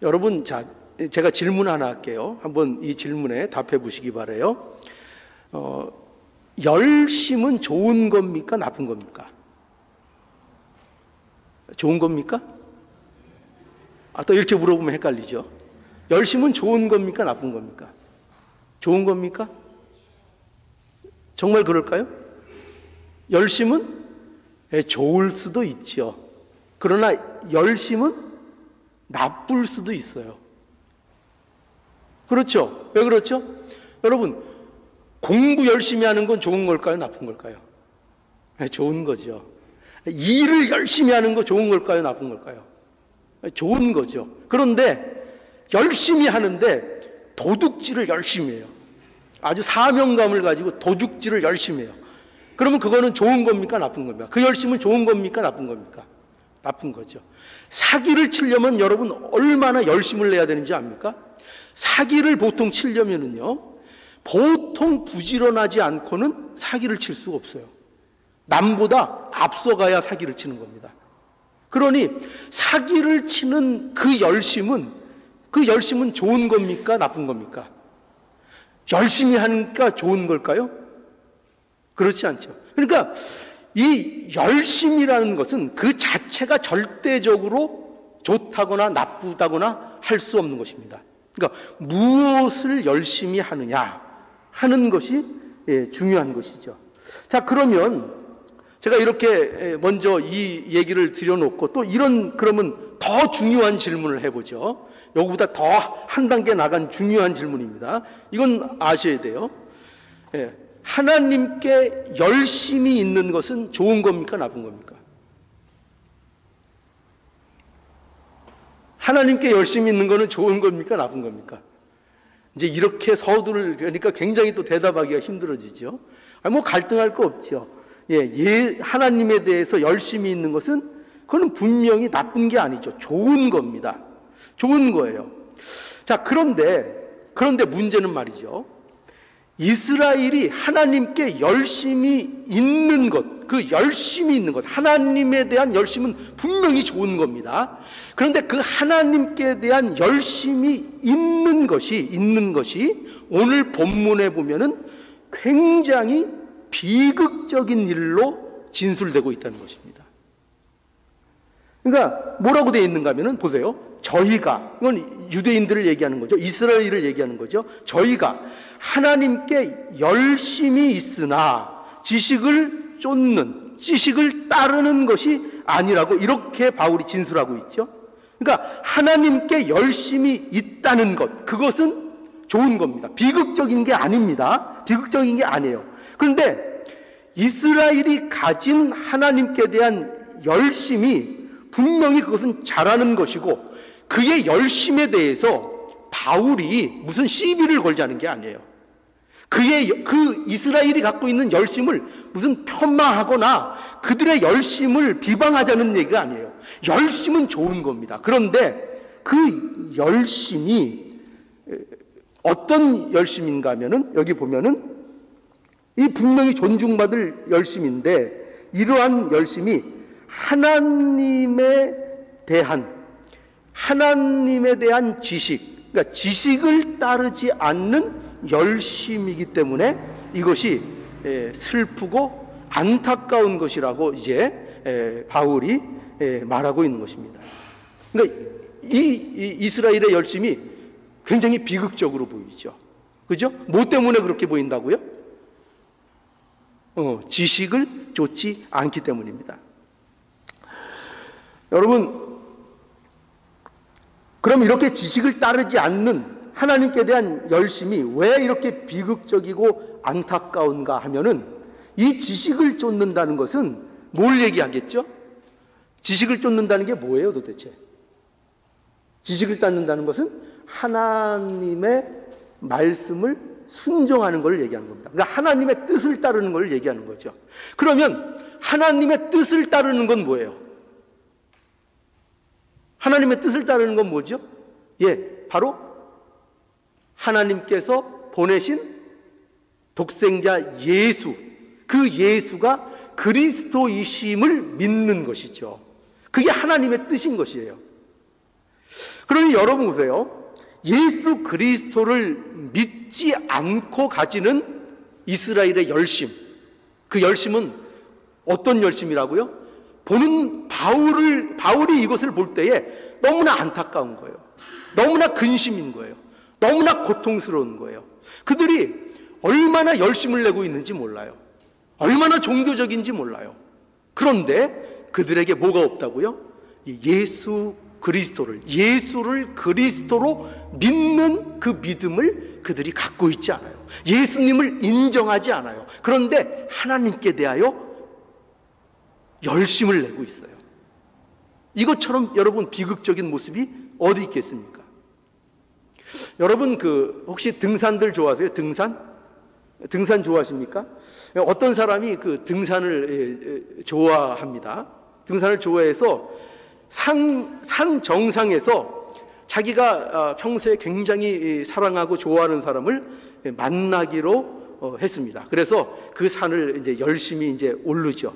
여러분, 자, 제가 질문 하나 할게요. 한번 이 질문에 답해 보시기 바라요. 열심은 좋은 겁니까? 나쁜 겁니까? 좋은 겁니까? 또 이렇게 물어보면 헷갈리죠. 열심은 좋은 겁니까? 나쁜 겁니까? 좋은 겁니까? 정말 그럴까요? 열심은 좋을 수도 있죠. 그러나 열심은 나쁠 수도 있어요. 그렇죠? 왜 그렇죠? 여러분, 공부 열심히 하는 건 좋은 걸까요? 나쁜 걸까요? 좋은 거죠. 일을 열심히 하는 거 좋은 걸까요? 나쁜 걸까요? 좋은 거죠. 그런데 열심히 하는데 도둑질을 열심히 해요. 아주 사명감을 가지고 도둑질을 열심히 해요. 그러면 그거는 좋은 겁니까? 나쁜 겁니까? 그 열심은 좋은 겁니까? 나쁜 겁니까? 나쁜 거죠. 사기를 치려면 여러분 얼마나 열심을 내야 되는지 압니까? 사기를 보통 치려면은요, 보통 부지런하지 않고는 사기를 칠 수가 없어요. 남보다 앞서가야 사기를 치는 겁니다. 그러니 사기를 치는 그 열심은 좋은 겁니까? 나쁜 겁니까? 열심히 하니까 좋은 걸까요? 그렇지 않죠. 그러니까 이 열심이라는 것은 그 자체가 절대적으로 좋다거나 나쁘다거나 할 수 없는 것입니다. 그러니까 무엇을 열심히 하느냐 하는 것이 중요한 것이죠. 자, 그러면 제가 이렇게 먼저 이 얘기를 드려놓고 또 그러면 더 중요한 질문을 해보죠. 요거보다 더 한 단계 나간 중요한 질문입니다. 이건 아셔야 돼요. 하나님께 열심히 있는 것은 좋은 겁니까? 나쁜 겁니까? 하나님께 열심히 있는 것은 좋은 겁니까? 나쁜 겁니까? 이제 이렇게 서두르니까 굉장히 또 대답하기가 힘들어지죠. 뭐 갈등할 거 없죠. 하나님에 대해서 열심히 있는 것은 그건 분명히 나쁜 게 아니죠. 좋은 겁니다. 좋은 거예요. 자, 그런데 문제는 말이죠. 이스라엘이 하나님께 열심히 있는 것, 그 열심히 있는 것, 하나님에 대한 열심은 분명히 좋은 겁니다. 그런데 그 하나님께 대한 열심이 있는 것이 오늘 본문에 보면은 굉장히 비극적인 일로 진술되고 있다는 것입니다. 그러니까 뭐라고 되어 있는가 하면은 보세요. 저희가, 이건 유대인들을 얘기하는 거죠. 이스라엘을 얘기하는 거죠. 저희가 하나님께 열심히 있으나 지식을 따르는 것이 아니라고 이렇게 바울이 진술하고 있죠. 그러니까 하나님께 열심히 있다는 것, 그것은 좋은 겁니다. 비극적인 게 아닙니다. 비극적인 게 아니에요. 그런데 이스라엘이 가진 하나님께 대한 열심이 분명히 그것은 잘하는 것이고, 그의 열심에 대해서 바울이 무슨 시비를 걸자는 게 아니에요. 그 이스라엘이 갖고 있는 열심을 무슨 폄하하거나 그들의 열심을 비방하자는 얘기가 아니에요. 열심은 좋은 겁니다. 그런데 그 열심이 어떤 열심인가 하면은 여기 보면은 이 분명히 존중받을 열심인데, 이러한 열심이 하나님에 대한 지식, 그러니까 지식을 따르지 않는 열심이기 때문에 이것이 슬프고 안타까운 것이라고 이제 바울이 말하고 있는 것입니다. 그러니까 이 이스라엘의 열심이 굉장히 비극적으로 보이죠. 그죠? 뭐 때문에 그렇게 보인다고요? 지식을 좇지 않기 때문입니다. 여러분, 그럼 이렇게 지식을 따르지 않는 하나님께 대한 열심이 왜 이렇게 비극적이고 안타까운가 하면은, 이 지식을 쫓는다는 것은 뭘 얘기하겠죠? 지식을 쫓는다는 게 뭐예요, 도대체? 지식을 따른다는 것은 하나님의 말씀을 순종하는 걸 얘기하는 겁니다. 그러니까 하나님의 뜻을 따르는 걸 얘기하는 거죠. 그러면 하나님의 뜻을 따르는 건 뭐예요? 하나님의 뜻을 따르는 건 뭐죠? 바로 하나님께서 보내신 독생자 예수, 그 예수가 그리스도이심을 믿는 것이죠. 그게 하나님의 뜻인 것이에요. 그러니 여러분 보세요. 예수 그리스도를 믿지 않고 가지는 이스라엘의 열심, 그 열심은 어떤 열심이라고요? 보는 바울이 이것을 볼 때에 너무나 안타까운 거예요. 너무나 근심인 거예요. 너무나 고통스러운 거예요. 그들이 얼마나 열심을 내고 있는지 몰라요. 얼마나 종교적인지 몰라요. 그런데 그들에게 뭐가 없다고요? 예수 그리스도를, 예수를 그리스도로 믿는 그 믿음을 그들이 갖고 있지 않아요. 예수님을 인정하지 않아요. 그런데 하나님께 대하여 열심을 내고 있어요. 이것처럼 여러분 비극적인 모습이 어디 있겠습니까? 여러분 혹시 등산들 좋아하세요? 등산 좋아하십니까? 어떤 사람이 그 등산을 좋아합니다. 등산을 좋아해서 산 정상에서 자기가 평소에 굉장히 사랑하고 좋아하는 사람을 만나기로 했습니다. 그래서 그 산을 이제 열심히 이제 오르죠.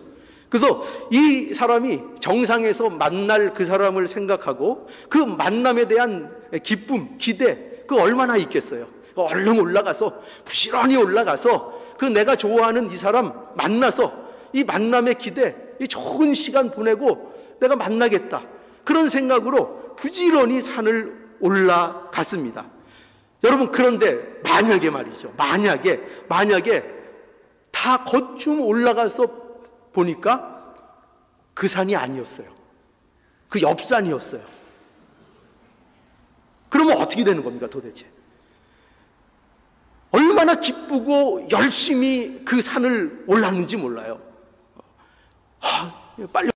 그래서 이 사람이 정상에서 만날 그 사람을 생각하고 그 만남에 대한 기쁨, 기대, 그 얼마나 있겠어요. 얼른 올라가서, 부지런히 올라가서 그 내가 좋아하는 이 사람 만나서 이 만남의 기대, 이 좋은 시간 보내고 내가 만나겠다. 그런 생각으로 부지런히 산을 올라갔습니다. 여러분, 그런데 만약에 말이죠. 만약에 다 거쯤 올라가서 보니까 그 산이 아니었어요. 그 옆산이었어요. 그러면 어떻게 되는 겁니까, 도대체? 얼마나 기쁘고 열심히 그 산을 올랐는지 몰라요. 빨리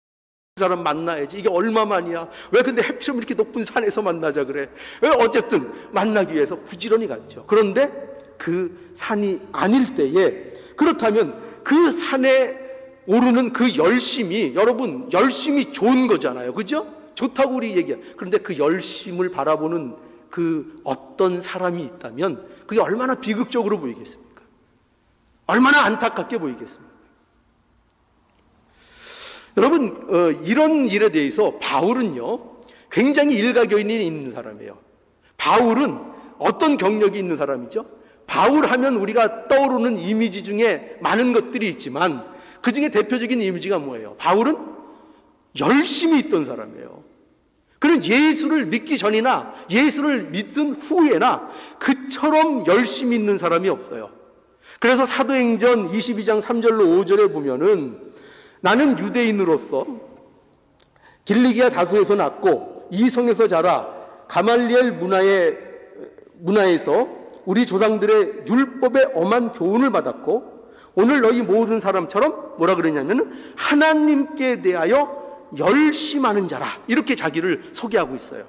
그 사람 만나야지. 이게 얼마만이야. 왜 근데 하필이면 이렇게 높은 산에서 만나자 그래. 왜 어쨌든 만나기 위해서 부지런히 갔죠. 그런데 그 산이 아닐 때에, 그렇다면 그 산에 오르는 그 열심이, 여러분 열심이 좋은 거잖아요. 그죠? 좋다고 우리 얘기해요. 그런데 그 열심을 바라보는 그 어떤 사람이 있다면 그게 얼마나 비극적으로 보이겠습니까? 얼마나 안타깝게 보이겠습니까? 여러분, 이런 일에 대해서 바울은요 굉장히 일가견이 있는 사람이에요. 바울은 어떤 경력이 있는 사람이죠? 바울 하면 우리가 떠오르는 이미지 중에 많은 것들이 있지만 그 중에 대표적인 이미지가 뭐예요? 바울은 열심히 있던 사람이에요. 그는 예수를 믿기 전이나 예수를 믿은 후에나 그처럼 열심히 있는 사람이 없어요. 그래서 사도행전 22장 3절로 5절에 보면은 나는 유대인으로서 길리기아 다수에서 났고 이성에서 자라 가말리엘 문화에서 우리 조상들의 율법의 엄한 교훈을 받았고 오늘 너희 모든 사람처럼 뭐라 그러냐면 하나님께 대하여 열심하는 자라, 이렇게 자기를 소개하고 있어요.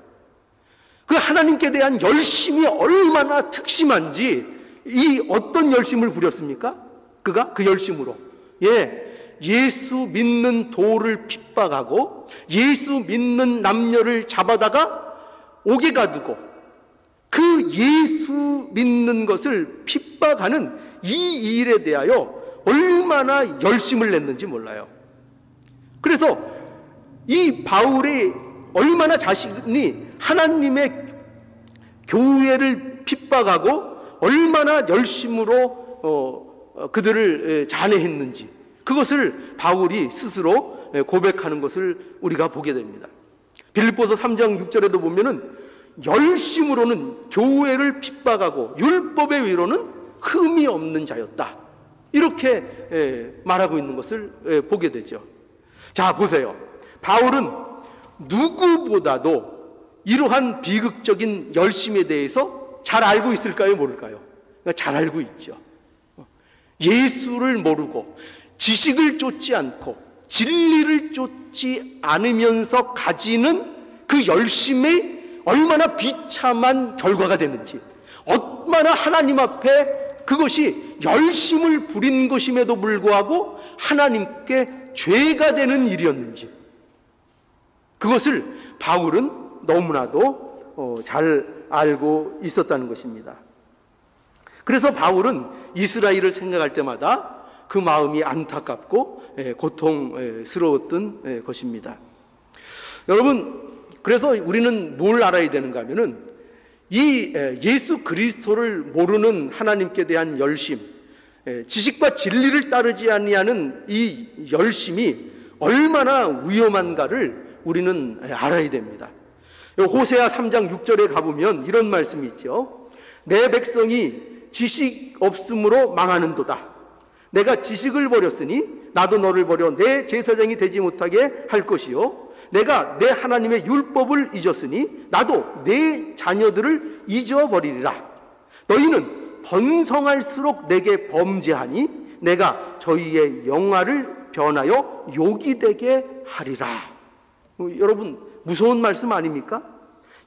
그 하나님께 대한 열심이 얼마나 특심한지, 이 어떤 열심을 부렸습니까? 그가 그 열심으로 예수 믿는 도를 핍박하고 예수 믿는 남녀를 잡아다가 옥에 가두고 그 예수 믿는 것을 핍박하는 이 일에 대하여 얼마나 열심을 냈는지 몰라요. 그래서 이 바울이 얼마나 자신이 하나님의 교회를 핍박하고 얼마나 열심으로 그들을 잔해했는지, 그것을 바울이 스스로 고백하는 것을 우리가 보게 됩니다. 빌립보서 3장 6절에도 보면은 열심으로는 교회를 핍박하고 율법의 위로는 흠이 없는 자였다, 이렇게 말하고 있는 것을 보게 되죠. 자, 보세요. 바울은 누구보다도 이러한 비극적인 열심에 대해서 잘 알고 있을까요? 모를까요? 잘 알고 있죠. 예수를 모르고 지식을 쫓지 않고 진리를 쫓지 않으면서 가지는 그 열심이 얼마나 비참한 결과가 되는지, 얼마나 하나님 앞에 그것이 열심을 부린 것임에도 불구하고 하나님께 죄가 되는 일이었는지, 그것을 바울은 너무나도 잘 알고 있었다는 것입니다. 그래서 바울은 이스라엘을 생각할 때마다 그 마음이 안타깝고 고통스러웠던 것입니다. 여러분, 그래서 우리는 뭘 알아야 되는가 하면은 이 예수 그리스도를 모르는 하나님께 대한 열심, 지식과 진리를 따르지 아니하는 이 열심이 얼마나 위험한가를 우리는 알아야 됩니다. 호세아 3장 6절에 가보면 이런 말씀이 있죠. 내 백성이 지식 없음으로 망하는도다. 내가 지식을 버렸으니 나도 너를 버려 내 제사장이 되지 못하게 할 것이요, 내가 내 하나님의 율법을 잊었으니 나도 내 자녀들을 잊어버리리라. 너희는 번성할수록 내게 범죄하니 내가 저희의 영화를 변하여 욕이 되게 하리라. 여러분, 무서운 말씀 아닙니까?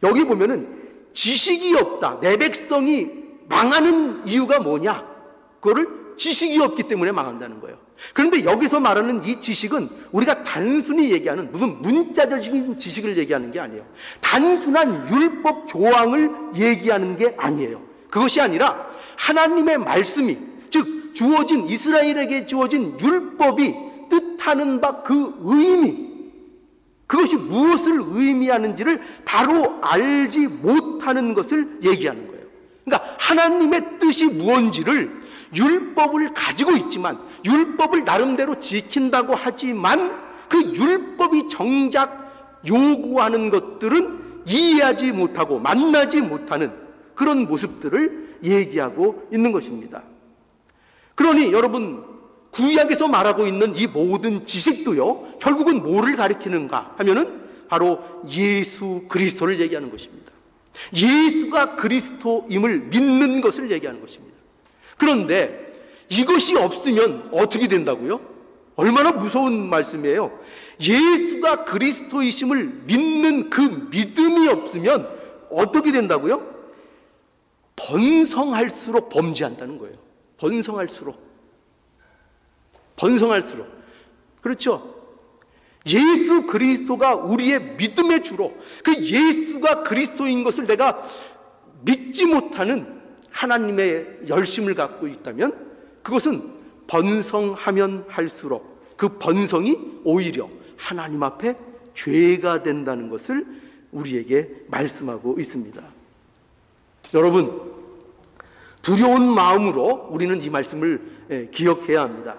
여기 보면은 지식이 없다, 내 백성이 망하는 이유가 뭐냐? 그거를 지식이 없기 때문에 망한다는 거예요. 그런데 여기서 말하는 이 지식은 우리가 단순히 얘기하는 무슨 문자적인 지식을 얘기하는 게 아니에요. 단순한 율법 조항을 얘기하는 게 아니에요. 그것이 아니라 하나님의 말씀이, 즉 주어진 이스라엘에게 주어진 율법이 뜻하는 바 그 의미, 그것이 무엇을 의미하는지를 바로 알지 못하는 것을 얘기하는 거예요. 그러니까 하나님의 뜻이 무엇인지를 율법을 가지고 있지만, 율법을 나름대로 지킨다고 하지만 그 율법이 정작 요구하는 것들은 이해하지 못하고 만나지 못하는 그런 모습들을 얘기하고 있는 것입니다. 그러니 여러분, 구약에서 말하고 있는 이 모든 지식도요, 결국은 뭐를 가리키는가 하면은 바로 예수 그리스도를 얘기하는 것입니다. 예수가 그리스도임을 믿는 것을 얘기하는 것입니다. 그런데 이것이 없으면 어떻게 된다고요? 얼마나 무서운 말씀이에요. 예수가 그리스도이심을 믿는 그 믿음이 없으면 어떻게 된다고요? 번성할수록 범죄한다는 거예요. 번성할수록. 그렇죠? 예수 그리스도가 우리의 믿음의 주로, 그 예수가 그리스도인 것을 내가 믿지 못하는 하나님의 열심을 갖고 있다면 그것은 번성하면 할수록 그 번성이 오히려 하나님 앞에 죄가 된다는 것을 우리에게 말씀하고 있습니다. 여러분, 두려운 마음으로 우리는 이 말씀을 기억해야 합니다.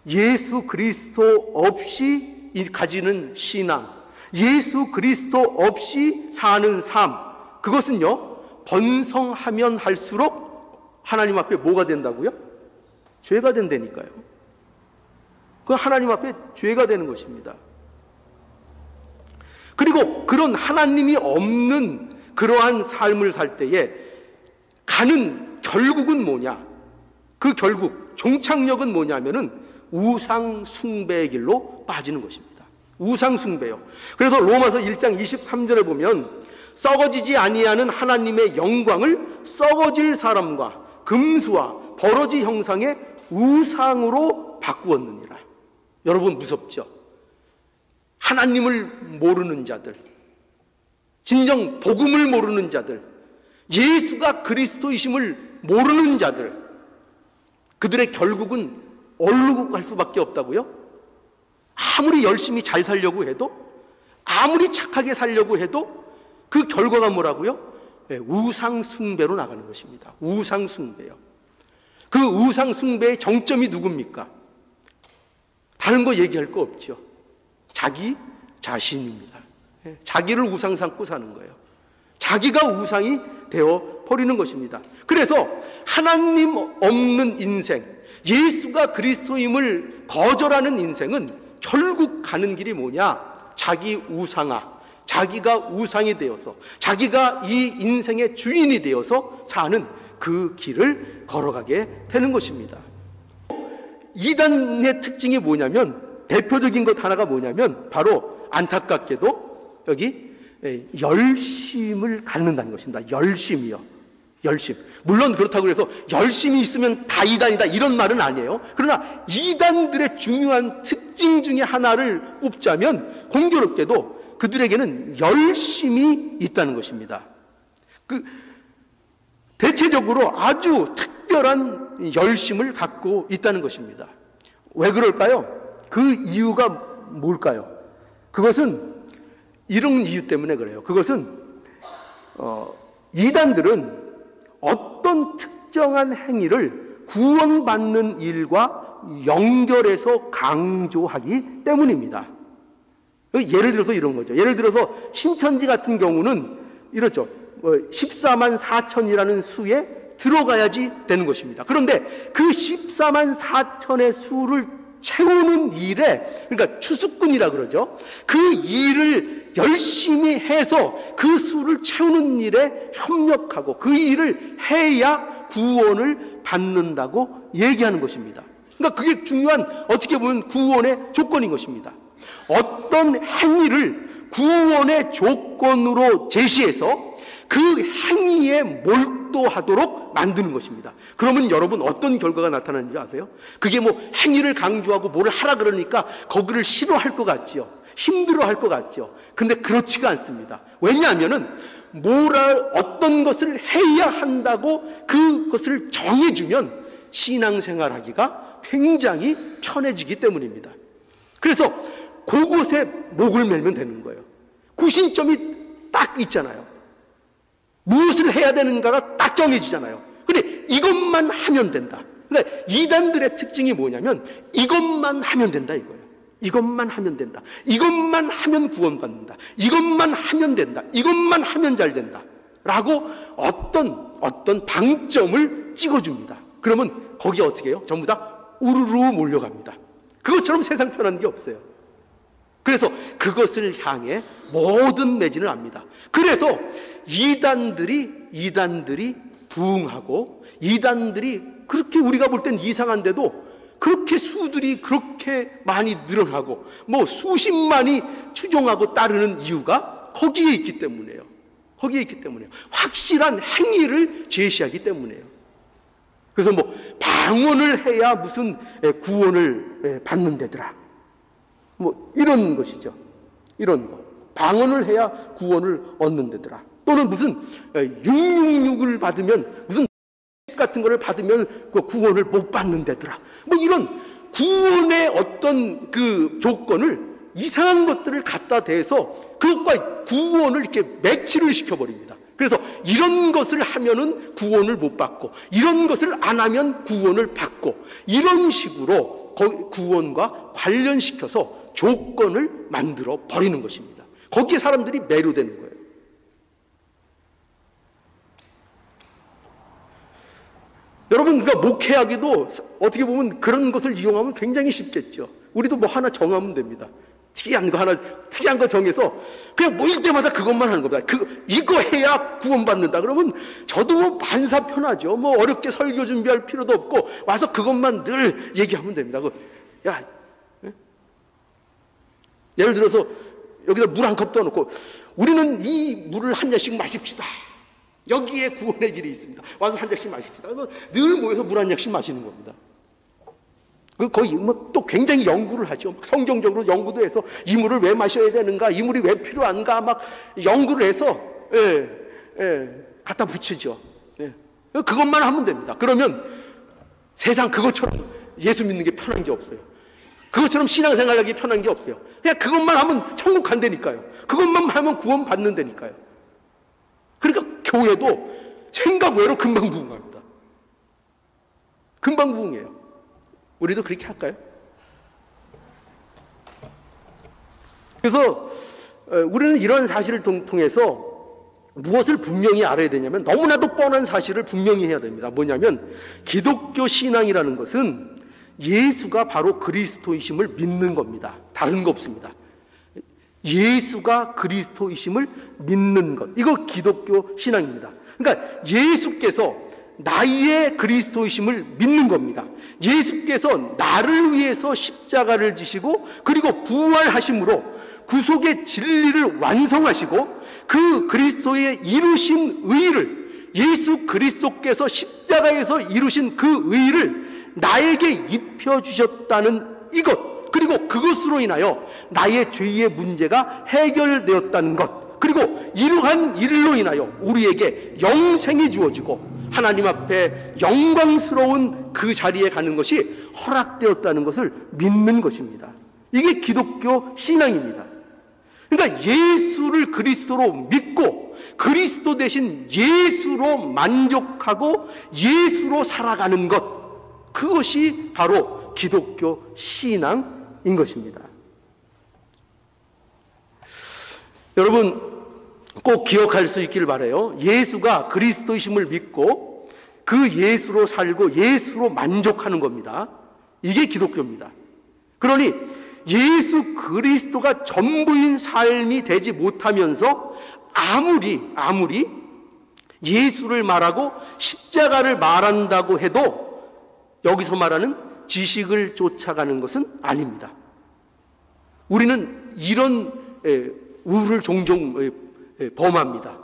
예수 그리스도 없이 가지는 신앙, 예수 그리스도 없이 사는 삶, 그것은요, 번성하면 할수록 하나님 앞에 뭐가 된다고요? 죄가 된다니까요. 그 하나님 앞에 죄가 되는 것입니다. 그리고 그런 하나님이 없는 그러한 삶을 살 때에 가는 결국은 뭐냐? 그 결국 종착역은 뭐냐면은 우상 숭배의 길로 빠지는 것입니다. 우상 숭배요. 그래서 로마서 1장 23절에 보면 썩어지지 아니하는 하나님의 영광을 썩어질 사람과 금수와 버러지 형상의 우상으로 바꾸었느니라. 여러분, 무섭죠? 하나님을 모르는 자들, 진정 복음을 모르는 자들, 예수가 그리스도이심을 모르는 자들, 그들의 결국은 어디로 갈 수밖에 없다고요? 아무리 열심히 잘 살려고 해도, 아무리 착하게 살려고 해도 그 결과가 뭐라고요? 우상 숭배로 나가는 것입니다. 우상 숭배요. 그 우상 숭배의 정점이 누굽니까? 다른 거 얘기할 거 없죠. 자기 자신입니다. 자기를 우상 삼고 사는 거예요. 자기가 우상이 되어 버리는 것입니다. 그래서 하나님 없는 인생, 예수가 그리스도임을 거절하는 인생은 결국 가는 길이 뭐냐? 자기 우상화, 자기가 우상이 되어서, 자기가 이 인생의 주인이 되어서 사는 그 길을 걸어가게 되는 것입니다. 이단의 특징이 뭐냐면, 대표적인 것 하나가 뭐냐면 바로 안타깝게도 여기 열심을 갖는다는 것입니다. 열심이요. 열심. 물론 그렇다고 해서 열심이 있으면 다 이단이다 이런 말은 아니에요. 그러나 이단들의 중요한 특징 중에 하나를 꼽자면 공교롭게도 그들에게는 열심이 있다는 것입니다. 대체적으로 아주 특별한 열심을 갖고 있다는 것입니다. 왜 그럴까요? 그 이유가 뭘까요? 그것은 이런 이유 때문에 그래요. 그것은 이단들은 어떤 특정한 행위를 구원받는 일과 연결해서 강조하기 때문입니다. 예를 들어서 이런 거죠. 예를 들어서 신천지 같은 경우는 이렇죠. 14만 4천이라는 수에 들어가야지 되는 것입니다. 그런데 그 14만 4천의 수를 채우는 일에, 그러니까 추수꾼이라 그러죠. 그 일을 열심히 해서 그 수를 채우는 일에 협력하고 그 일을 해야 구원을 받는다고 얘기하는 것입니다. 그러니까 그게 중요한, 어떻게 보면 구원의 조건인 것입니다. 어떤 행위를 구원의 조건으로 제시해서 그 행위에 몰두하도록 만드는 것입니다. 그러면 여러분 어떤 결과가 나타나는지 아세요? 그게 뭐 행위를 강조하고 뭘 하라 그러니까 거기를 싫어할 것 같지요. 힘들어할 것 같죠. 근데 그렇지가 않습니다. 왜냐하면은 어떤 것을 해야 한다고 그것을 정해주면 신앙생활하기가 굉장히 편해지기 때문입니다. 그래서 그곳에 목을 매면 되는 거예요. 구심점이 딱 있잖아요. 무엇을 해야 되는가가 딱 정해지잖아요. 근데 이것만 하면 된다. 그러니까 이단들의 특징이 뭐냐면 이것만 하면 된다 이거예요. 이것만 하면 된다. 이것만 하면 구원받는다. 이것만 하면 된다. 이것만 하면 잘 된다. 라고 어떤 방점을 찍어줍니다. 그러면 거기에 어떻게 해요? 전부 다 우르르 몰려갑니다. 그것처럼 세상 편한 게 없어요. 그래서 그것을 향해 모든 매진을 합니다. 그래서 이단들이 부흥하고 이단들이 그렇게 우리가 볼 땐 이상한데도 그렇게 수들이 그렇게 많이 늘어나고 뭐 수십만이 추종하고 따르는 이유가 거기에 있기 때문이에요. 거기에 있기 때문이에요. 확실한 행위를 제시하기 때문이에요. 그래서 뭐 방언을 해야 무슨 구원을 받는 데더라. 뭐 이런 것이죠. 이런 거. 방언을 해야 구원을 얻는 데더라. 또는 무슨 666을 받으면 무슨 같은 거를 받으면 그 구원을 못 받는 데더라. 뭐 이런 구원의 어떤 그 조건을 이상한 것들을 갖다 대서 그것과 구원을 이렇게 매치를 시켜버립니다. 그래서 이런 것을 하면은 구원을 못 받고 이런 것을 안 하면 구원을 받고 이런 식으로 구원과 관련시켜서 조건을 만들어 버리는 것입니다. 거기에 사람들이 매료되는 거예요. 여러분, 그러니까 목회하기도 어떻게 보면 그런 것을 이용하면 굉장히 쉽겠죠. 우리도 뭐 하나 정하면 됩니다. 특이한 거 정해서 그냥 모일 때마다 그것만 하는 겁니다. 이거 해야 구원받는다. 그러면 저도 뭐 반사 편하죠. 뭐 어렵게 설교 준비할 필요도 없고 와서 그것만 늘 얘기하면 됩니다. 야, 예를 들어서 여기다 물 한 컵 떠놓고 우리는 이 물을 한 잔씩 마십시다. 여기에 구원의 길이 있습니다. 와서 한 잔씩 마십시다. 그래서 늘 모여서 물 한 잔씩 마시는 겁니다. 거의 뭐 또 굉장히 연구를 하죠. 성경적으로 연구도 해서 이 물을 왜 마셔야 되는가, 이 물이 왜 필요한가 막 연구를 해서 갖다 붙이죠. 그것만 하면 됩니다. 그러면 세상 그것처럼 예수 믿는 게 편한 게 없어요. 그것처럼 신앙생활하기 편한 게 없어요. 그냥 그것만 하면 천국 간다니까요. 그것만 하면 구원 받는다니까요. 그러니까 교회도 생각 외로 금방 부흥합니다. 금방 부흥해요. 우리도 그렇게 할까요? 그래서 우리는 이런 사실을 통해서 무엇을 분명히 알아야 되냐면 너무나도 뻔한 사실을 분명히 해야 됩니다. 뭐냐면 기독교 신앙이라는 것은 예수가 바로 그리스도이심을 믿는 겁니다. 다른 거 없습니다. 예수가 그리스도이심을 믿는 것. 이거 기독교 신앙입니다. 그러니까 예수께서 나의 그리스도이심을 믿는 겁니다. 예수께서 나를 위해서 십자가를 지시고 그리고 부활하심으로 구속의 진리를 완성하시고 그 그리스도의 이루신 의를 예수 그리스도께서 십자가에서 이루신 그 의를 나에게 입혀주셨다는 이것, 그리고 그것으로 인하여 나의 죄의 문제가 해결되었다는 것, 그리고 이러한 일로 인하여 우리에게 영생이 주어지고 하나님 앞에 영광스러운 그 자리에 가는 것이 허락되었다는 것을 믿는 것입니다. 이게 기독교 신앙입니다. 그러니까 예수를 그리스도로 믿고 그리스도 대신 예수로 만족하고 예수로 살아가는 것, 그것이 바로 기독교 신앙인 것입니다. 여러분 꼭 기억할 수 있기를 바라요. 예수가 그리스도이심을 믿고 그 예수로 살고 예수로 만족하는 겁니다. 이게 기독교입니다. 그러니 예수 그리스도가 전부인 삶이 되지 못하면서 아무리 예수를 말하고 십자가를 말한다고 해도 여기서 말하는 지식을 쫓아가는 것은 아닙니다. 우리는 이런 우를 종종 범합니다.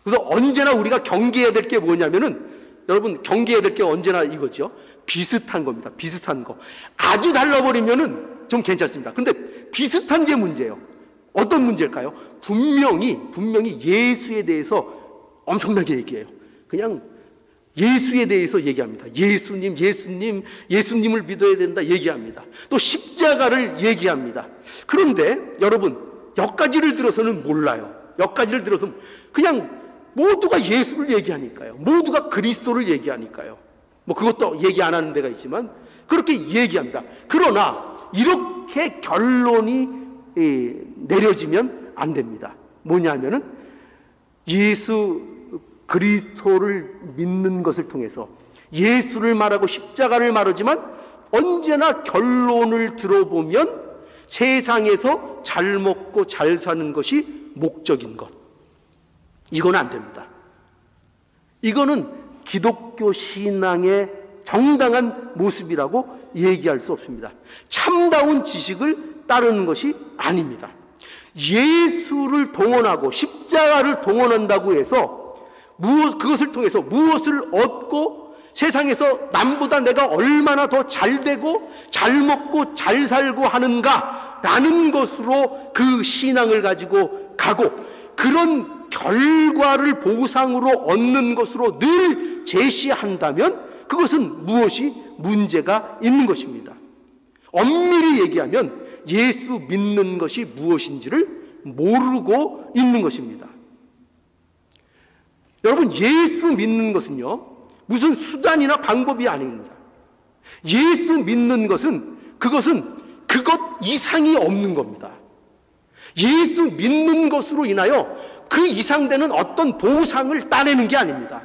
그래서 언제나 우리가 경계해야 될 게 뭐냐면은, 여러분 경계해야 될 게 언제나 이거죠. 비슷한 겁니다. 비슷한 거. 아주 달라버리면은 좀 괜찮습니다. 근데 비슷한 게 문제예요. 어떤 문제일까요? 분명히 예수에 대해서 엄청나게 얘기해요. 그냥 예수에 대해서 얘기합니다. 예수님을 믿어야 된다 얘기합니다. 또 십자가를 얘기합니다. 그런데 여러분 여기까지를 들어서는 몰라요. 여기까지를 들어서 그냥 모두가 예수를 얘기하니까요. 모두가 그리스도를 얘기하니까요. 뭐 그것도 얘기 안 하는 데가 있지만 그렇게 얘기합니다. 그러나 이렇게 결론이 내려지면 안 됩니다. 뭐냐면은 예수 그리스도를 믿는 것을 통해서 예수를 말하고 십자가를 말하지만 언제나 결론을 들어보면 세상에서 잘 먹고 잘 사는 것이 목적인 것, 이건 안 됩니다. 이거는 기독교 신앙의 정당한 모습이라고 얘기할 수 없습니다. 참다운 지식을 따르는 것이 아닙니다. 예수를 동원하고 십자가를 동원한다고 해서 그것을 통해서 무엇을 얻고 세상에서 남보다 내가 얼마나 더 잘되고 잘 먹고 잘 살고 하는가라는 것으로 그 신앙을 가지고 가고, 그런 결과를 보상으로 얻는 것으로 늘 제시한다면 그것은 무엇이 문제가 있는 것입니다. 엄밀히 얘기하면 예수 믿는 것이 무엇인지를 모르고 있는 것입니다. 여러분, 예수 믿는 것은요, 무슨 수단이나 방법이 아닙니다. 예수 믿는 것은 그것 이상이 없는 겁니다. 예수 믿는 것으로 인하여 그 이상되는 어떤 보상을 따내는 게 아닙니다.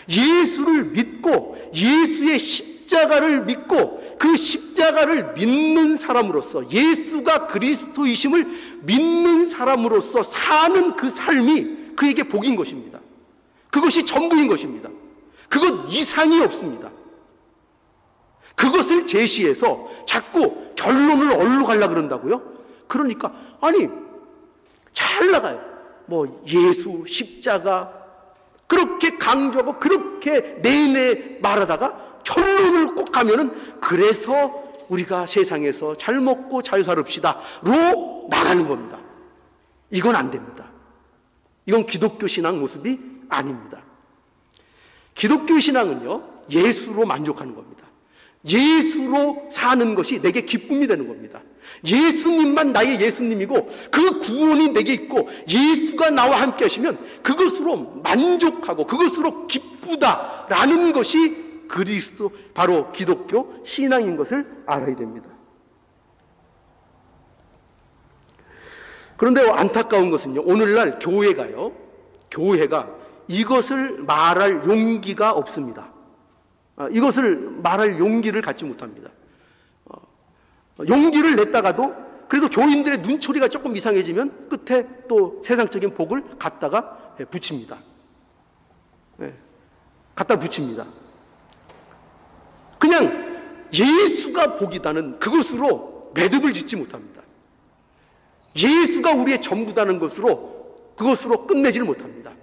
예수를 믿고 예수의 십자가를 믿고 그 십자가를 믿는 사람으로서, 예수가 그리스도이심을 믿는 사람으로서 사는 그 삶이 그에게 복인 것입니다. 그것이 전부인 것입니다. 그것 이상이 없습니다. 그것을 제시해서 자꾸 결론을 어디로 가려고 그런다고요? 그러니까 아니 잘 나가요. 뭐 예수, 십자가 그렇게 강조하고 그렇게 내내 말하다가 결론을 꼭 가면은 그래서 우리가 세상에서 잘 먹고 잘 살읍시다로 나가는 겁니다. 이건 안 됩니다. 이건 기독교 신앙 모습이 아닙니다. 기독교 신앙은요, 예수로 만족하는 겁니다. 예수로 사는 것이 내게 기쁨이 되는 겁니다. 예수님만 나의 예수님이고 그 구원이 내게 있고 예수가 나와 함께 하시면 그것으로 만족하고 그것으로 기쁘다라는 것이 그리스도, 바로 기독교 신앙인 것을 알아야 됩니다. 그런데 안타까운 것은요, 오늘날 교회가 이것을 말할 용기가 없습니다. 이것을 말할 용기를 갖지 못합니다. 용기를 냈다가도 그래도 교인들의 눈초리가 조금 이상해지면 끝에 또 세상적인 복을 갖다가 붙입니다. 갖다 붙입니다. 그냥 예수가 복이다는 그것으로 매듭을 짓지 못합니다. 예수가 우리의 전부다는 그것으로 끝내지를 못합니다.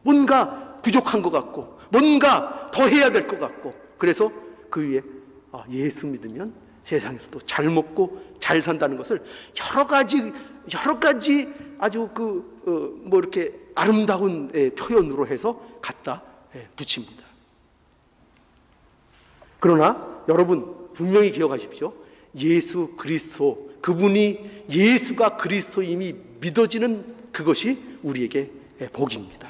뭔가 부족한 것 같고 뭔가 더 해야 될 것 같고, 그래서 그 위에 예수 믿으면 세상에서도 잘 먹고 잘 산다는 것을 여러 가지 아주 뭐 이렇게 아름다운 표현으로 해서 갖다 붙입니다. 그러나 여러분 분명히 기억하십시오. 예수 그리스도, 그분이 예수가 그리스도임이 믿어지는 그것이 우리에게 복입니다.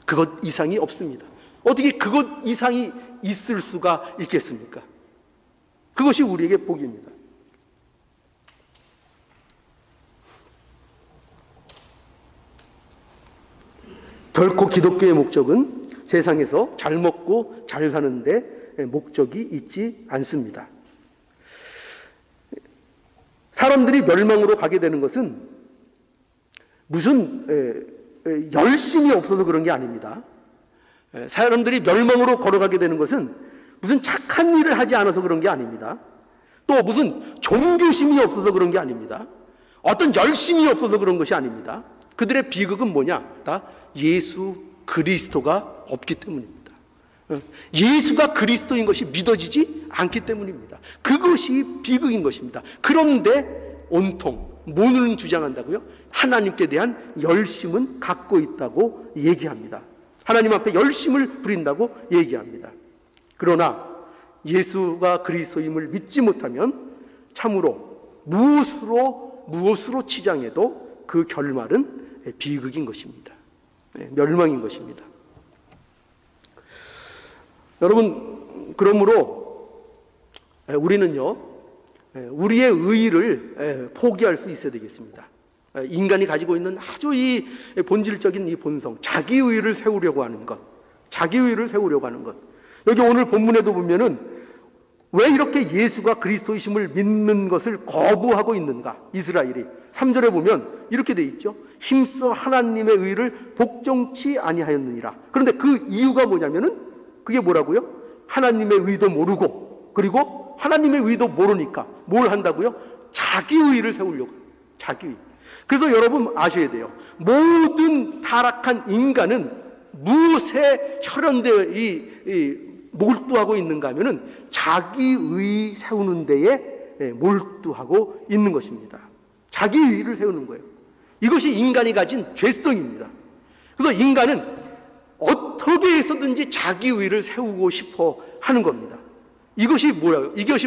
그것 이상이 없습니다. 어떻게 그것 이상이 있을 수가 있겠습니까? 그것이 우리에게 복입니다. 결코 기독교의 목적은 세상에서 잘 먹고 잘 사는 데 목적이 있지 않습니다. 사람들이 멸망으로 가게 되는 것은 무슨 열심이 없어서 그런 게 아닙니다. 사람들이 멸망으로 걸어가게 되는 것은 무슨 착한 일을 하지 않아서 그런 게 아닙니다. 또 무슨 종교심이 없어서 그런 게 아닙니다. 어떤 열심이 없어서 그런 것이 아닙니다. 그들의 비극은 뭐냐? 다 예수 그리스도가 없기 때문입니다. 예수가 그리스도인 것이 믿어지지 않기 때문입니다. 그것이 비극인 것입니다. 그런데 온통 뭐는 주장한다고요? 하나님께 대한 열심은 갖고 있다고 얘기합니다. 하나님 앞에 열심을 부린다고 얘기합니다. 그러나 예수가 그리스도임을 믿지 못하면 참으로 무엇으로 치장해도 그 결말은 비극인 것입니다. 멸망인 것입니다. 여러분, 그러므로 우리는요, 우리의 의의를 포기할 수 있어야 되겠습니다. 인간이 가지고 있는 아주 이 본질적인 이 본성, 자기의의를 세우려고 하는 것, 자기의의를 세우려고 하는 것. 여기 오늘 본문에도 보면은 왜 이렇게 예수가 그리스도이심을 믿는 것을 거부하고 있는가? 이스라엘이 3절에 보면 이렇게 돼 있죠. 힘써 하나님의 의를 복종치 아니하였느니라. 그런데 그 이유가 뭐냐면은 그게 뭐라고요? 하나님의 의도 모르고, 그리고 하나님의 의도 모르니까 뭘 한다고요? 자기의를 세우려고. 자기의. 그래서 여러분 아셔야 돼요. 모든 타락한 인간은 무엇에 혈연되어 몰두하고 있는가 하면은 자기의 세우는 데에 몰두하고 있는 것입니다. 자기의를 세우는 거예요. 이것이 인간이 가진 죄성입니다. 그래서 인간은 어떻게 해서든지 자기의를 세우고 싶어 하는 겁니다. 이것이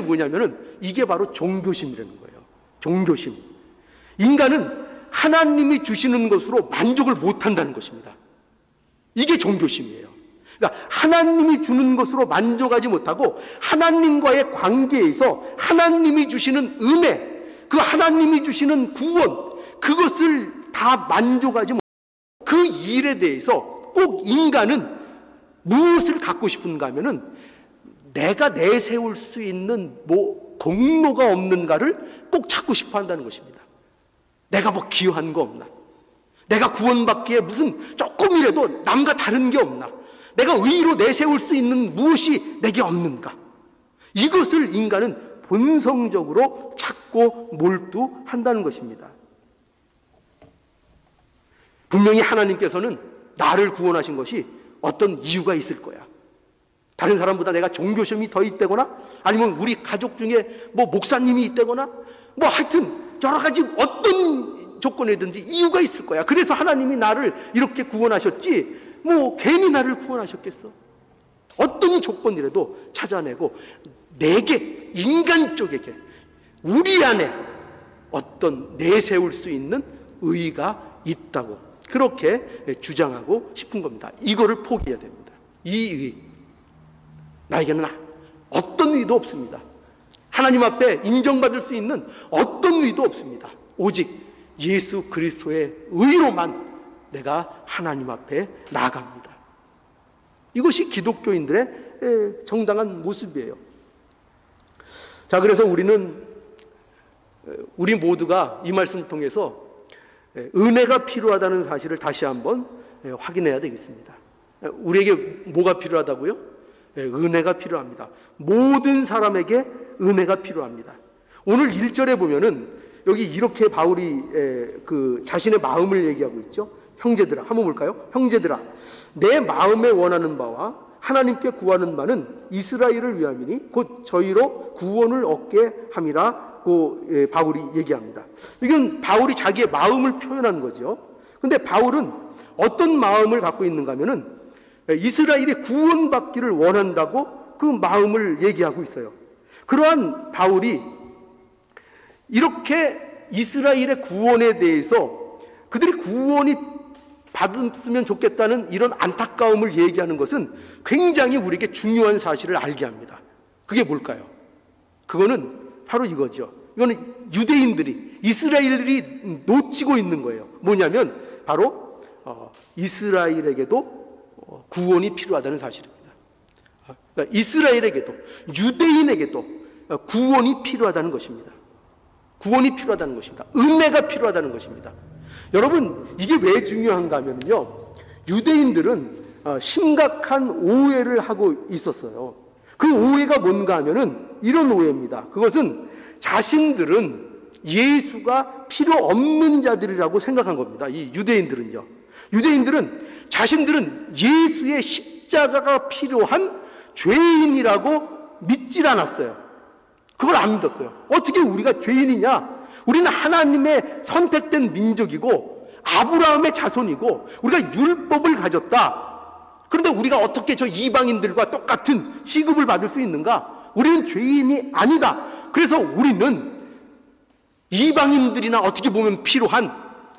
뭐냐면은 이게 바로 종교심이라는 거예요. 종교심. 인간은 하나님이 주시는 것으로 만족을 못 한다는 것입니다. 이게 종교심이에요. 그러니까 하나님이 주는 것으로 만족하지 못하고 하나님과의 관계에서 하나님이 주시는 은혜, 그 하나님이 주시는 구원, 그것을 다 만족하지 못하고 그 일에 대해서 꼭 인간은 무엇을 갖고 싶은가 하면은 내가 내세울 수 있는 공로가 없는가를 꼭 찾고 싶어 한다는 것입니다. 내가 기여한 거 없나? 내가 구원받기에 무슨 조금이라도 남과 다른 게 없나? 내가 의로 내세울 수 있는 무엇이 내게 없는가? 이것을 인간은 본성적으로 찾고 몰두한다는 것입니다. 분명히 하나님께서는 나를 구원하신 것이 어떤 이유가 있을 거야. 다른 사람보다 내가 종교심이 더 있다거나, 아니면 우리 가족 중에 목사님이 있다거나, 하여튼 여러 가지 어떤 조건이든지 이유가 있을 거야. 그래서 하나님이 나를 이렇게 구원하셨지, 괜히 나를 구원하셨겠어? 어떤 조건이라도 찾아내고 내게, 인간 쪽에게, 우리 안에 어떤 내세울 수 있는 의의가 있다고 그렇게 주장하고 싶은 겁니다. 이거를 포기해야 됩니다. 이 의의, 나에게는 어떤 의의도 없습니다. 하나님 앞에 인정받을 수 있는 어떤 의의도 없습니다. 오직 예수 그리스도의 의로만 내가 하나님 앞에 나아갑니다. 이것이 기독교인들의 정당한 모습이에요. 자, 그래서 우리 모두가 이 말씀을 통해서 은혜가 필요하다는 사실을 다시 한번 확인해야 되겠습니다. 우리에게 뭐가 필요하다고요? 은혜가 필요합니다. 모든 사람에게 은혜가 필요합니다. 오늘 1절에 보면은 여기 이렇게 바울이 자신의 마음을 얘기하고 있죠. 형제들아, 한번 볼까요? 형제들아, 내 마음에 원하는 바와 하나님께 구하는 바는 이스라엘을 위함이니 곧 저희로 구원을 얻게 함이라고 바울이 얘기합니다. 이건 바울이 자기의 마음을 표현한 거죠. 근데 바울은 어떤 마음을 갖고 있는가 하면은 이스라엘이 구원받기를 원한다고 그 마음을 얘기하고 있어요. 그러한 바울이 이렇게 이스라엘의 구원에 대해서 그들이 구원이 받았으면 좋겠다는 이런 안타까움을 얘기하는 것은 굉장히 우리에게 중요한 사실을 알게 합니다. 그게 뭘까요? 그거는 바로 이거죠. 이거는 유대인들이, 이스라엘이 놓치고 있는 거예요. 뭐냐면 바로 이스라엘에게도 구원이 필요하다는 사실입니다. 그러니까 이스라엘에게도, 유대인에게도 구원이 필요하다는 것입니다. 구원이 필요하다는 것입니다. 은혜가 필요하다는 것입니다. 여러분, 이게 왜 중요한가 하면요, 유대인들은 심각한 오해를 하고 있었어요. 그 오해가 뭔가 하면은 이런 오해입니다. 그것은 자신들은 예수가 필요 없는 자들이라고 생각한 겁니다. 이 유대인들은요. 유대인들은 자신들은 예수의 십자가가 필요한 죄인이라고 믿질 않았어요. 그걸 안 믿었어요. 어떻게 우리가 죄인이냐? 우리는 하나님의 선택된 민족이고 아브라함의 자손이고 우리가 율법을 가졌다. 그런데 우리가 어떻게 저 이방인들과 똑같은 취급을 받을 수 있는가? 우리는 죄인이 아니다. 그래서 우리는 이방인들이나 어떻게 보면 필요한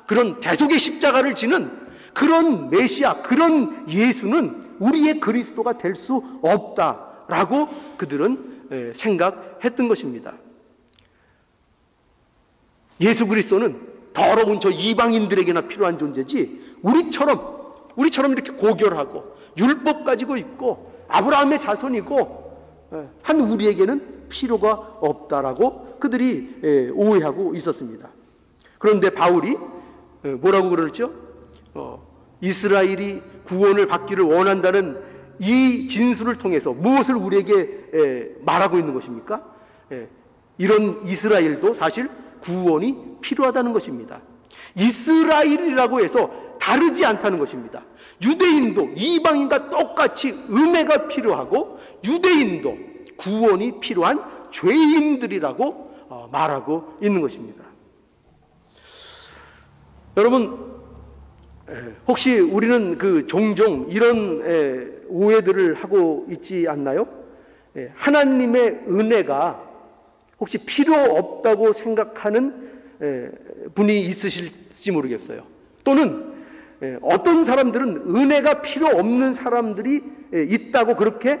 그런 대속의 십자가를 지는 그런 메시아, 그런 예수는 우리의 그리스도가 될 수 없다라고 그들은 생각했던 것입니다. 예수 그리스도는 더러운 저 이방인들에게나 필요한 존재지 우리처럼 이렇게 고결하고 율법 가지고 있고 아브라함의 자손이고 한 우리에게는 필요가 없다라고 그들이 오해하고 있었습니다. 그런데 바울이 뭐라고 그러죠? 이스라엘이 구원을 받기를 원한다는 이 진술을 통해서 무엇을 우리에게 말하고 있는 것입니까? 이런 이스라엘도 사실 구원이 필요하다는 것입니다. 이스라엘이라고 해서 다르지 않다는 것입니다. 유대인도 이방인과 똑같이 은혜가 필요하고 유대인도 구원이 필요한 죄인들이라고 말하고 있는 것입니다. 여러분, 혹시 우리는 종종 이런 오해들을 하고 있지 않나요? 하나님의 은혜가 혹시 필요 없다고 생각하는 분이 있으실지 모르겠어요. 또는 어떤 사람들은 은혜가 필요 없는 사람들이 있다고 그렇게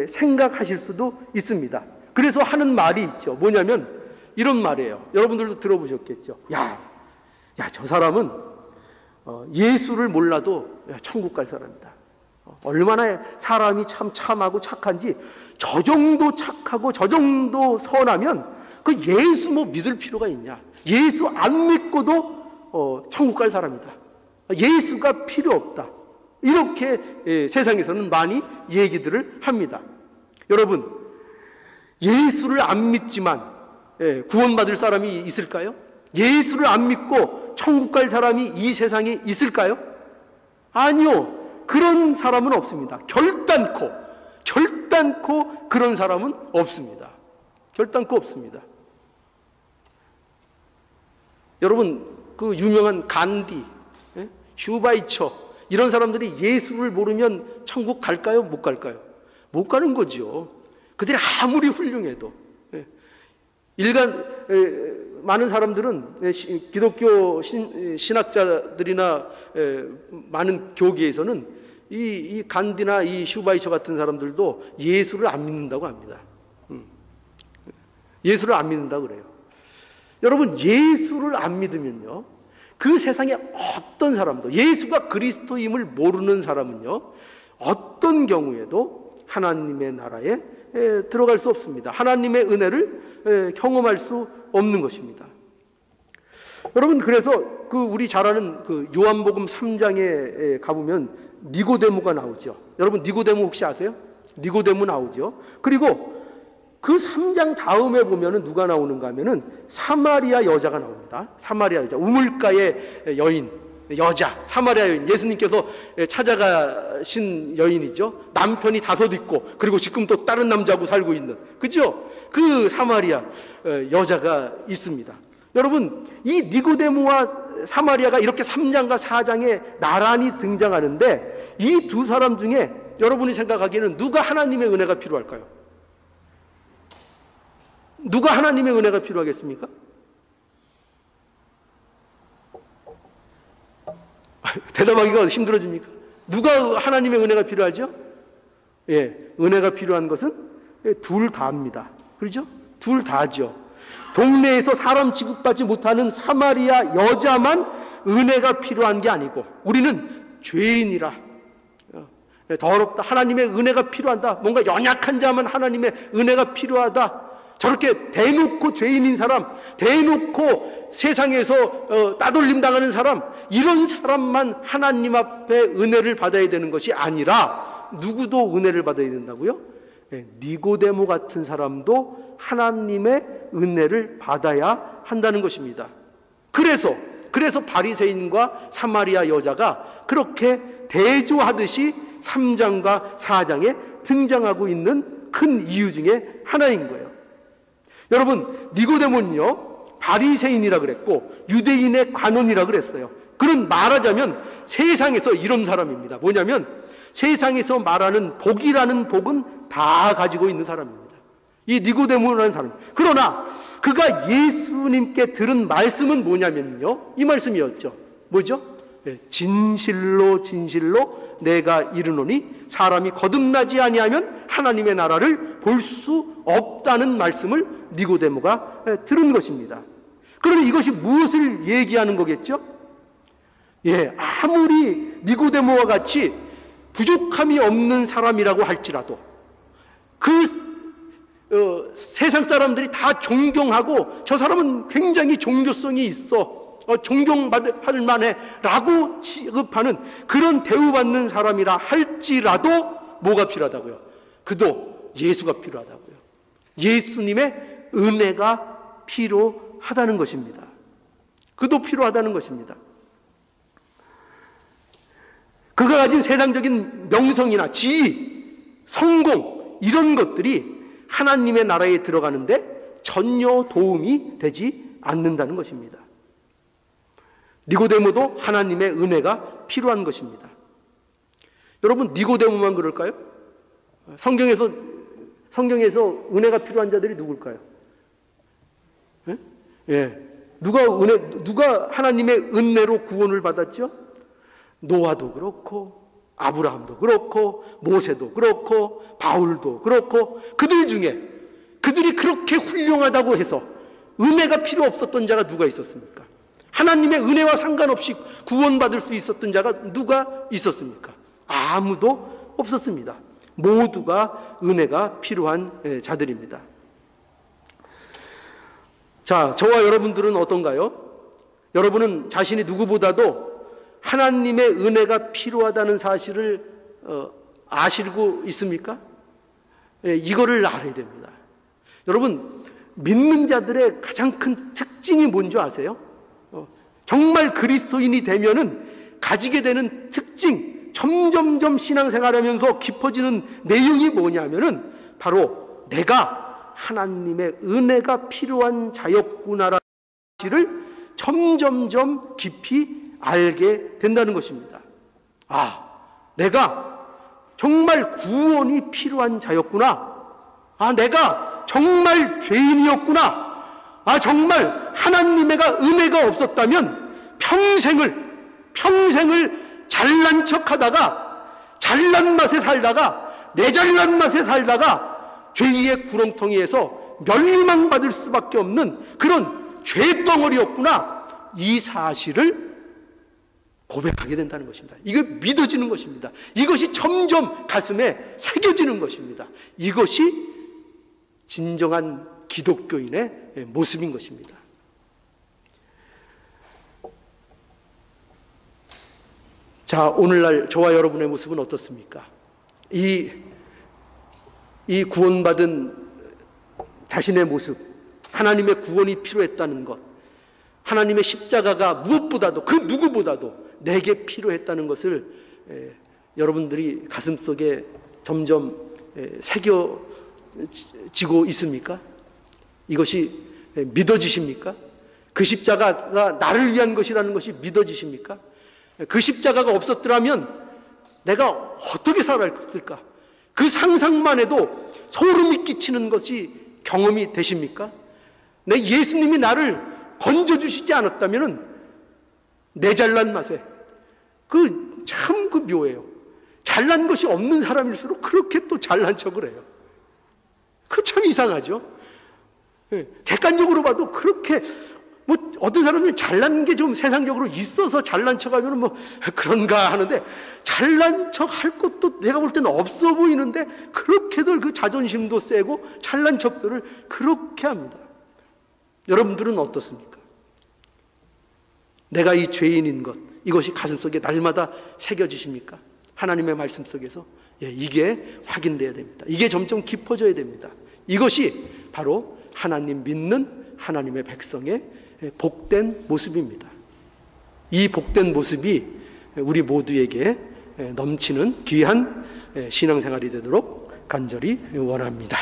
생각하실 수도 있습니다. 그래서 하는 말이 있죠. 뭐냐면 이런 말이에요. 여러분들도 들어보셨겠죠. 야, 저 사람은 예수를 몰라도 천국 갈 사람이다. 얼마나 사람이 참 참하고 착한지 저 정도 착하고 저 정도 선하면 그 예수 믿을 필요가 있냐. 예수 안 믿고도 천국 갈 사람이다. 예수가 필요 없다. 이렇게 세상에서는 많이 얘기들을 합니다. 여러분, 예수를 안 믿지만 구원받을 사람이 있을까요? 예수를 안 믿고 천국 갈 사람이 이 세상에 있을까요? 아니요. 그런 사람은 없습니다. 결단코 그런 사람은 없습니다. 결단코 없습니다. 여러분, 그 유명한 간디, 슈바이처 이런 사람들이 예수를 모르면 천국 갈까요? 못 갈까요? 못 가는 거죠. 그들이 아무리 훌륭해도. 많은 사람들은 기독교 신학자들이나 많은 교계에서는 이 간디나 이 슈바이처 같은 사람들도 예수를 안 믿는다고 합니다. 예수를 안 믿는다고 그래요. 여러분, 예수를 안 믿으면요, 그 세상에 어떤 사람도, 예수가 그리스도임을 모르는 사람은요, 어떤 경우에도 하나님의 나라에 들어갈 수 없습니다. 하나님의 은혜를 경험할 수 없는 것입니다. 여러분, 그래서 우리 잘 아는 요한복음 3장에 가보면 니고데모가 나오죠. 여러분, 니고데모 혹시 아세요? 니고데모 나오죠. 그리고 그 3장 다음에 보면은 누가 나오는가 하면은 사마리아 여자가 나옵니다. 사마리아 여자, 우물가의 여인, 여자, 사마리아 여인, 예수님께서 찾아가신 여인이죠. 남편이 5 있고, 그리고 지금 또 다른 남자하고 살고 있는, 그죠? 그 사마리아 여자가 있습니다. 여러분, 이 니고데모와 사마리아가 이렇게 3장과 4장에 나란히 등장하는데, 이 두 사람 중에 여러분이 생각하기에는 누가 하나님의 은혜가 필요할까요? 누가 하나님의 은혜가 필요하겠습니까? 대답하기가 힘들어집니까? 누가 하나님의 은혜가 필요하죠? 은혜가 필요한 것은 둘 다입니다. 그렇죠? 둘 다죠. 동네에서 사람 취급받지 못하는 사마리아 여자만 은혜가 필요한 게 아니고 우리는 죄인이라 더럽다. 하나님의 은혜가 필요하다. 뭔가 연약한 자만 하나님의 은혜가 필요하다. 저렇게 대놓고 죄인인 사람, 대놓고 세상에서 따돌림 당하는 사람, 이런 사람만 하나님 앞에 은혜를 받아야 되는 것이 아니라 누구도 은혜를 받아야 된다고요? 니고데모 같은 사람도 하나님의 은혜를 받아야 한다는 것입니다. 그래서 바리새인과 사마리아 여자가 그렇게 대조하듯이 3장과 4장에 등장하고 있는 큰 이유 중에 하나인 거예요. 여러분, 니고데모는요 바리새인이라 그랬고 유대인의 관원이라 그랬어요. 그는 말하자면 세상에서 이런 사람입니다. 뭐냐면 세상에서 말하는 복이라는 복은 다 가지고 있는 사람입니다. 이 니고데모라는 사람. 그러나 그가 예수님께 들은 말씀은 뭐냐면요, 이 말씀이었죠. 뭐죠? 진실로 진실로 내가 이르노니 사람이 거듭나지 아니하면 하나님의 나라를 볼 수 없다는 말씀을 니고데모가 들은 것입니다. 그러면 이것이 무엇을 얘기하는 거겠죠? 아무리 니고데모와 같이 부족함이 없는 사람이라고 할지라도 세상 사람들이 다 존경하고 저 사람은 굉장히 종교성이 있어, 존경받을 만해 라고 취급하는 그런 대우받는 사람이라 할지라도 뭐가 필요하다고요? 그도 예수가 필요하다고요. 예수님의 은혜가 필요하다는 것입니다. 그도 필요하다는 것입니다. 그가 가진 세상적인 명성이나 지위, 성공 이런 것들이 하나님의 나라에 들어가는데 전혀 도움이 되지 않는다는 것입니다. 니고데모도 하나님의 은혜가 필요한 것입니다. 여러분, 니고데모만 그럴까요? 성경에서 은혜가 필요한 자들이 누굴까요? 누가 하나님의 은혜로 구원을 받았죠? 노아도 그렇고 아브라함도 그렇고 모세도 그렇고 바울도 그렇고 그들 중에 그들이 그렇게 훌륭하다고 해서 은혜가 필요 없었던 자가 누가 있었습니까? 하나님의 은혜와 상관없이 구원받을 수 있었던 자가 누가 있었습니까? 아무도 없었습니다. 모두가 은혜가 필요한 자들입니다. 자, 저와 여러분들은 어떤가요? 여러분은 자신이 누구보다도 하나님의 은혜가 필요하다는 사실을 아시고 있습니까? 이거를 알아야 됩니다. 여러분, 믿는 자들의 가장 큰 특징이 뭔지 아세요? 정말 그리스도인이 되면은 가지게 되는 특징, 점점점 신앙생활하면서 깊어지는 내용이 뭐냐면은 바로 내가 하나님의 은혜가 필요한 자였구나라는 사실을 점점점 깊이 알게 된다는 것입니다. 내가 정말 구원이 필요한 자였구나. 내가 정말 죄인이었구나. 정말 하나님의 은혜가 없었다면 평생을 잘난 척하다가 잘난 맛에 살다가 내 잘난 맛에 살다가 죄의 구렁텅이에서 멸망받을 수밖에 없는 그런 죄덩어리였구나. 이 사실을 고백하게 된다는 것입니다. 이거 믿어지는 것입니다. 이것이 점점 가슴에 새겨지는 것입니다. 이것이 진정한 기독교인의 모습인 것입니다. 자, 오늘날 저와 여러분의 모습은 어떻습니까? 이 구원받은 자신의 모습, 하나님의 구원이 필요했다는 것, 하나님의 십자가가 무엇보다도 그 누구보다도 내게 필요했다는 것을 여러분들이 가슴속에 점점 새겨지고 있습니까? 이것이 믿어지십니까? 그 십자가가 나를 위한 것이라는 것이 믿어지십니까? 그 십자가가 없었더라면 내가 어떻게 살았을까? 그 상상만 해도 소름이 끼치는 것이 경험이 되십니까? 내 예수님이 나를 건져주시지 않았다면 내 잘난 맛에 참 묘해요. 잘난 것이 없는 사람일수록 그렇게 또 잘난 척을 해요. 참 이상하죠. 객관적으로 봐도 그렇게 어떤 사람은 잘난 게 좀 세상적으로 있어서 잘난 척하면 그런가 하는데, 잘난 척 할 것도 내가 볼 때는 없어 보이는데 그렇게들 그 자존심도 세고 잘난 척들을 그렇게 합니다. 여러분들은 어떻습니까? 내가 이 죄인인 것, 이것이 가슴속에 날마다 새겨지십니까? 하나님의 말씀 속에서 이게 확인돼야 됩니다. 이게 점점 깊어져야 됩니다. 이것이 바로 하나님 믿는 하나님의 백성의 복된 모습입니다. 이 복된 모습이 우리 모두에게 넘치는 귀한 신앙생활이 되도록 간절히 원합니다.